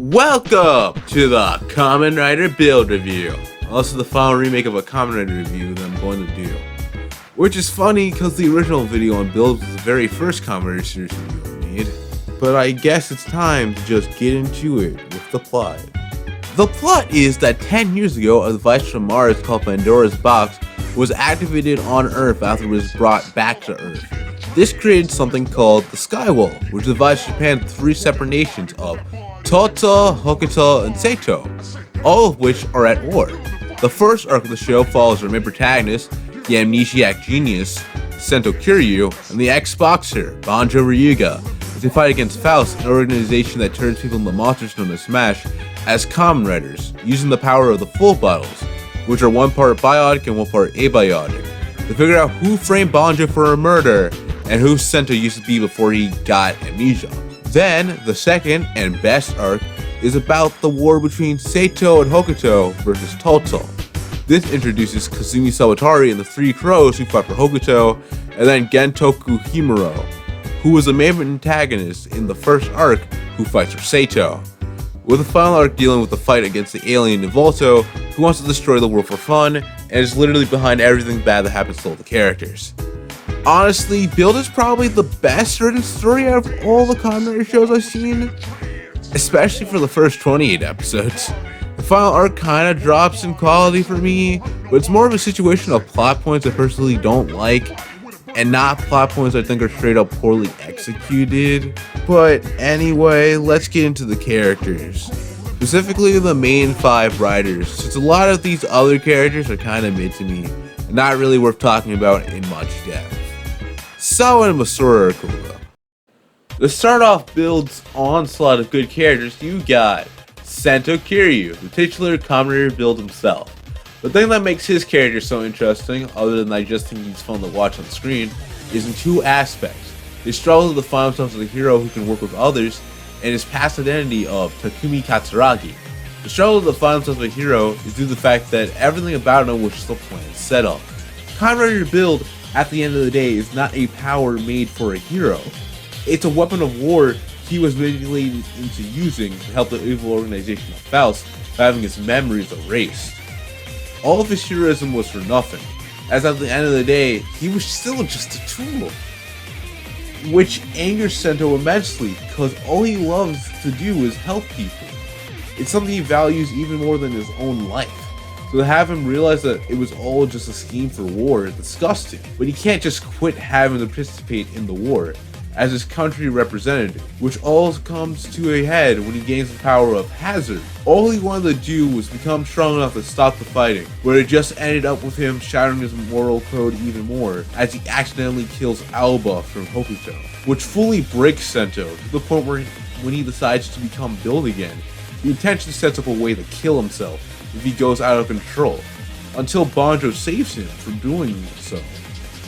Welcome to the Kamen Rider Build review. Also the final remake of a Kamen Rider review that I'm going to do. Which is funny because the original video on Build was the very first Kamen Rider series review I made. But I guess it's time to just get into it with the plot. The plot is that 10 years ago, a device from Mars called Pandora's Box was activated on Earth after it was brought back to Earth. This created something called the Skywall, which divides Japan into three separate nations of Totu, Hokuto, and Seito, all of which are at war. The first arc of the show follows our main protagonist, the amnesiac genius, Sento Kiryu, and the ex-boxer, Bonjour Ryuga, as they fight against Faust, an organization that turns people into monsters known as Smash, as Kamen Riders, using the power of the full bottles, which are one part biotic and one part abiotic, to figure out who framed Bonjour for a murder and who Sento used to be before he got amnesia. Then, the second and best arc is about the war between Seito and Hokuto versus Toto. This introduces Kosumi Sawatari and the Three Crows who fight for Hokuto, and then Gentoku Himuro, who was the main antagonist in the first arc who fights for Seito, with the final arc dealing with the fight against the alien Evolto, who wants to destroy the world for fun, and is literally behind everything bad that happens to all the characters. Honestly, Build is probably the best written story out of all the Kamen Rider shows I've seen, especially for the first 28 episodes. The final arc kinda drops in quality for me, but it's more of a situation of plot points I personally don't like, and not plot points I think are straight up poorly executed. But anyway, let's get into the characters. Specifically the main 5 riders, since a lot of these other characters are kinda mid to me, and not really worth talking about in much depth. Sawa and Masura are cool though. To start off Build's onslaught of good characters, you got Sento Kiryu, the titular Kamen Rider Build himself. The thing that makes his character so interesting, other than I just think he's fun to watch on screen, is in 2 aspects. His struggle to find himself as a hero who can work with others, and his past identity of Takumi Katsuragi. The struggle to find himself as a hero is due to the fact that everything about him was just a planned setup. Kamen Rider Build, at the end of the day, is not a power made for a hero. It's a weapon of war he was manipulated into using to help the evil organization of Faust by having his memories erased. All of his heroism was for nothing, as at the end of the day, he was still just a tool. Which angers Sento immensely, because all he loves to do is help people. It's something he values even more than his own life. So to have him realize that it was all just a scheme for war disgusts him. But he can't just quit having to participate in the war as his country representative, which all comes to a head when he gains the power of Hazard. All he wanted to do was become strong enough to stop the fighting, but it just ended up with him shattering his moral code even more as he accidentally kills Alba from Hokuto, which fully breaks Sento to the point where when he decides to become Build again, he intentionally sets up a way to kill himself if he goes out of control, until Bonjour saves him from doing so,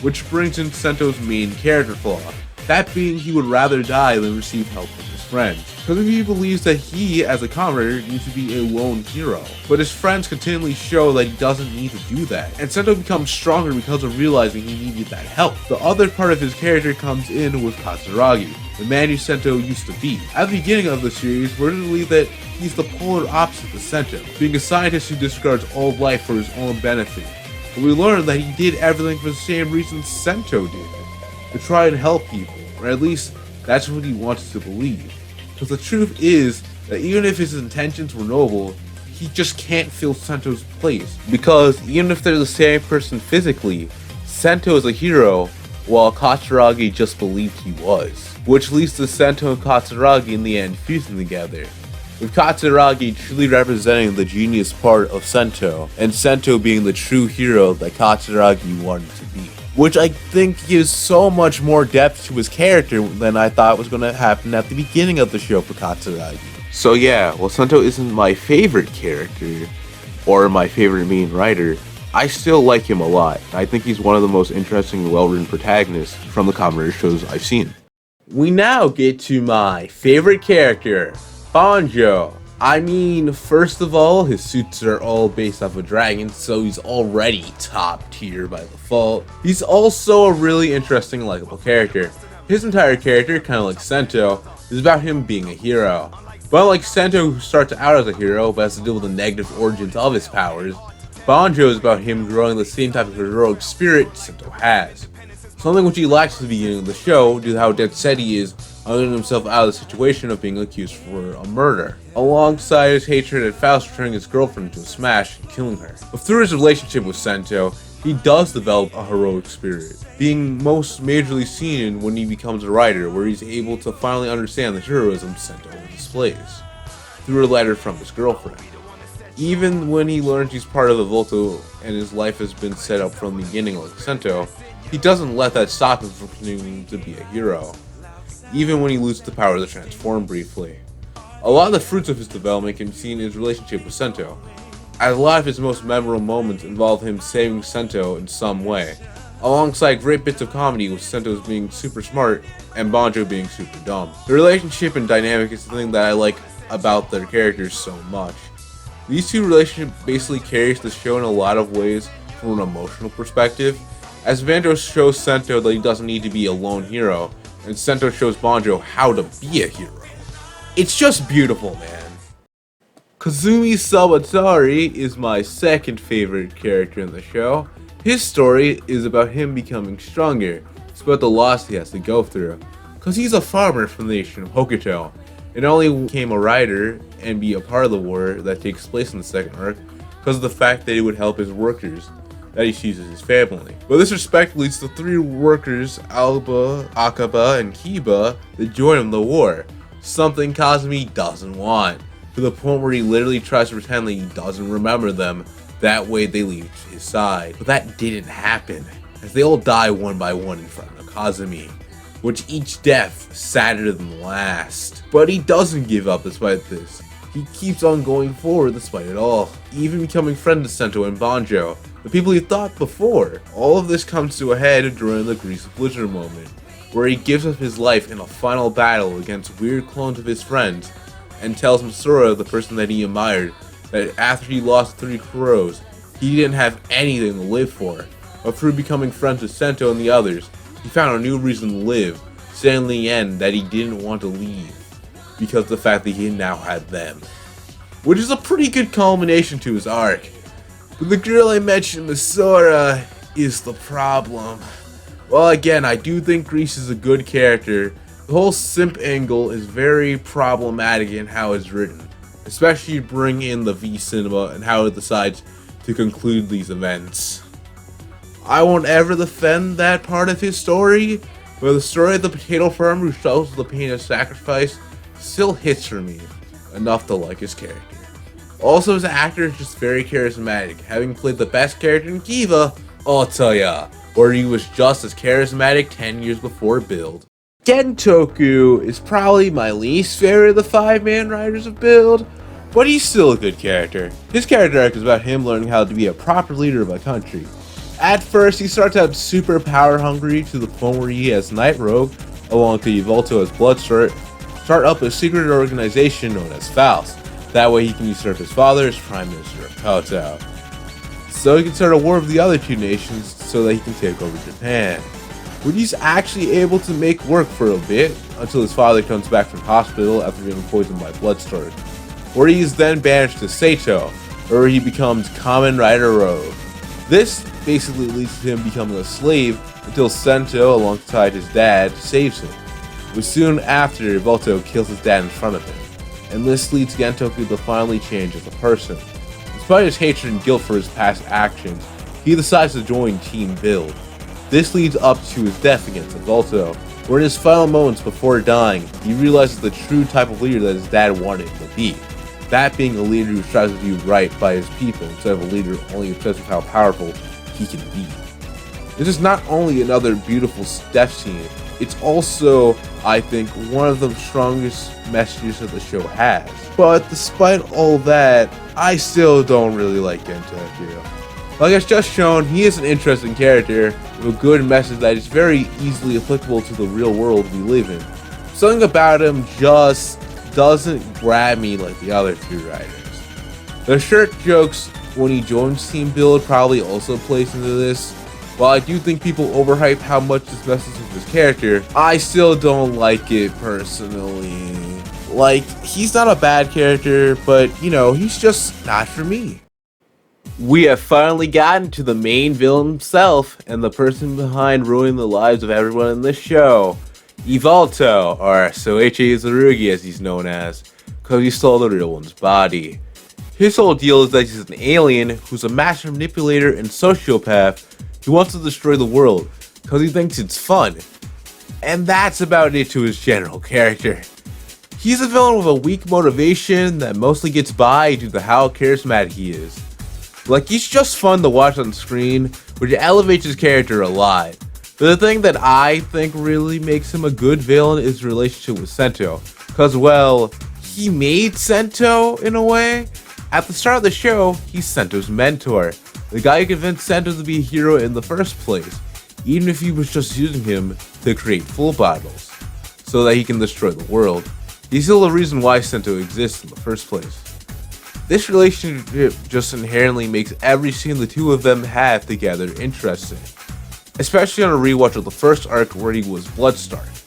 which brings in Sento's main character flaw, that being he would rather die than receive help from his friends, because he believes that he, as a Kamen Rider, needs to be a lone hero, but his friends continually show that he doesn't need to do that, and Sento becomes stronger because of realizing he needed that help. The other part of his character comes in with Katsuragi, the man who Sento used to be. At the beginning of the series, we're to believe that he's the polar opposite to Sento, being a scientist who disregards all life for his own benefit. But we learn that he did everything for the same reasons Sento did, to try and help people, or at least that's what he wanted to believe. Because the truth is that even if his intentions were noble, he just can't fill Sento's place. Because even if they're the same person physically, Sento is a hero, while Katsuragi just believed he was. Which leads to Sento and Katsuragi in the end fusing together, with Katsuragi truly representing the genius part of Sento, and Sento being the true hero that Katsuragi wanted to be. Which I think gives so much more depth to his character than I thought was going to happen at the beginning of the show for Katsuragi. So yeah, while Sento isn't my favorite character, or my favorite main writer, I still like him a lot. I think he's one of the most interesting and well-written protagonists from the Kamen Rider shows I've seen. We now get to my favorite character, Bonjour. I mean, first of all, his suits are all based off of dragons, so he's already top tier by default. He's also a really interesting, likable character. His entire character, kind of like Sento, is about him being a hero. But unlike Sento, who starts out as a hero but has to deal with the negative origins of his powers, Bonjour is about him growing the same type of heroic spirit Sento has. Something which he lacks at the beginning of the show due to how dead set he is on getting himself out of the situation of being accused for a murder, alongside his hatred at Faust turning his girlfriend into a smash and killing her. But through his relationship with Sento, he does develop a heroic spirit, being most majorly seen when he becomes a writer, where he's able to finally understand the heroism Sento displays, through a letter from his girlfriend. Even when he learns he's part of Evolto and his life has been set up from the beginning like Sento, he doesn't let that stop him from continuing to be a hero, even when he loses the power to transform briefly. A lot of the fruits of his development can be seen in his relationship with Sento, as a lot of his most memorable moments involve him saving Sento in some way, alongside great bits of comedy with Sento's being super smart and Bonjour being super dumb. The relationship and dynamic is something that I like about their characters so much. These two relationships basically carries the show in a lot of ways from an emotional perspective, as Bonjour shows Sento that he doesn't need to be a lone hero, and Sento shows Bonjour how to be a hero. It's just beautiful, man. Kosumi Sabatari is my second favorite character in the show. His story is about him becoming stronger. It's about the loss he has to go through, cause he's a farmer from the nation of Hokuto, and only became a rider and be a part of the war that takes place in the second arc because of the fact that it would help his workers that he sees as his family. But this respect leads to three workers, Alba, Akaba, and Kiba, that join him in the war, something Kosumi doesn't want, to the point where he literally tries to pretend like he doesn't remember them, that way they leave his side. But that didn't happen, as they all die one by one in front of Kosumi, which each death sadder than the last. But he doesn't give up despite this. He keeps on going forward despite it all, even becoming friends with Sento and Bonjour, the people he thought before. All of this comes to a head during the Grease Blizzard moment, where he gives up his life in a final battle against weird clones of his friends, and tells Masura, the person that he admired, that after he lost 3 crows, he didn't have anything to live for. But through becoming friends with Sento and the others, he found a new reason to live, saying in the end that he didn't want to leave, because of the fact that he now had them. Which is a pretty good culmination to his arc. But the girl I mentioned, Masura, is the problem. Well, again, I do think Grease is a good character. The whole simp angle is very problematic in how it's written, especially bring in the V cinema and how it decides to conclude these events. I won't ever defend that part of his story, but the story of the potato farmer who struggles with the pain of sacrifice still hits for me enough to like his character. Also, his actor is just very charismatic, having played the best character in Kiva, I'll tell ya, where he was just as charismatic 10 years before Build. Toku is probably my least favorite of the 5 main writers of Build, but he's still a good character. His character arc is about him learning how to be a proper leader of a country. At first, he starts out super power hungry to the point where he has Night Rogue, along with Evolto as Bloodstart, start up a secret organization known as Faust. That way he can usurp his father as Prime Minister of Koto, so he can start a war with the other 2 nations so that he can take over Japan, which he's actually able to make work for a bit until his father comes back from hospital after being poisoned by Bloodstart, where he is then banished to Saito, where he becomes Kamen Rider Rogue. This basically leads to him becoming a slave until Sento, alongside his dad, saves him, but soon after Evolto kills his dad in front of him, and this leads Gentoku to finally change as a person. Despite his hatred and guilt for his past actions, he decides to join Team Build. This leads up to his death against Evolto, where in his final moments before dying, he realizes the true type of leader that his dad wanted him to be. That being a leader who strives to do right by his people instead of a leader only obsessed with how powerful he can be. This is not only another beautiful death scene, it's also, I think, one of the strongest messages that the show has. But despite all that, I still don't really like Gentoku. Like it's just shown, he is an interesting character with a good message that is very easily applicable to the real world we live in. Something about him just doesn't grab me like the other 2 writers. The shirt jokes when he joins Team Build probably also plays into this. While I do think people overhype how much this messes with his character, I still don't like it personally. Like, he's not a bad character, but, you know, he's just not for me. We have finally gotten to the main villain himself, and the person behind ruining the lives of everyone in this show. Evolto, or Soichi Izurugi as he's known as, because he stole the real one's body. His whole deal is that he's an alien who's a master manipulator and sociopath who wants to destroy the world because he thinks it's fun. And that's about it to his general character. He's a villain with a weak motivation that mostly gets by due to how charismatic he is. Like, he's just fun to watch on screen, which elevates his character a lot. But the thing that I think really makes him a good villain is his relationship with Sento. Because, well, he made Sento in a way. At the start of the show, he's Sento's mentor, the guy who convinced Sento to be a hero in the first place, even if he was just using him to create full battles, so that he can destroy the world. He's still the reason why Sento exists in the first place. This relationship just inherently makes every scene the two of them have together interesting, especially on a rewatch of the first arc where he was Bloodstarved.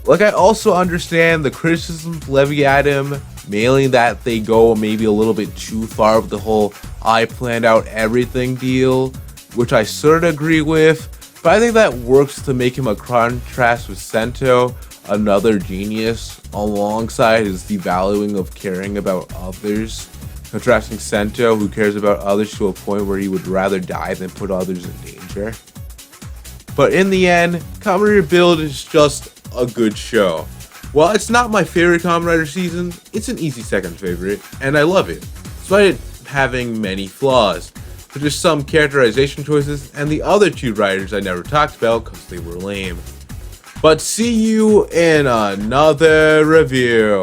Like, I also understand the criticisms levied at him, mainly that they go maybe a little bit too far with the whole I planned out everything deal, which I sort of agree with, but I think that works to make him a contrast with Sento, another genius, alongside his devaluing of caring about others, contrasting Sento, who cares about others to a point where he would rather die than put others in danger. But in the end, Kamen Rider Build is just a good show. While it's not my favorite Kamen Rider season, it's an easy second favorite, and I love it, despite it having many flaws, such as some characterization choices and the other two writers I never talked about because they were lame. But see you in another review.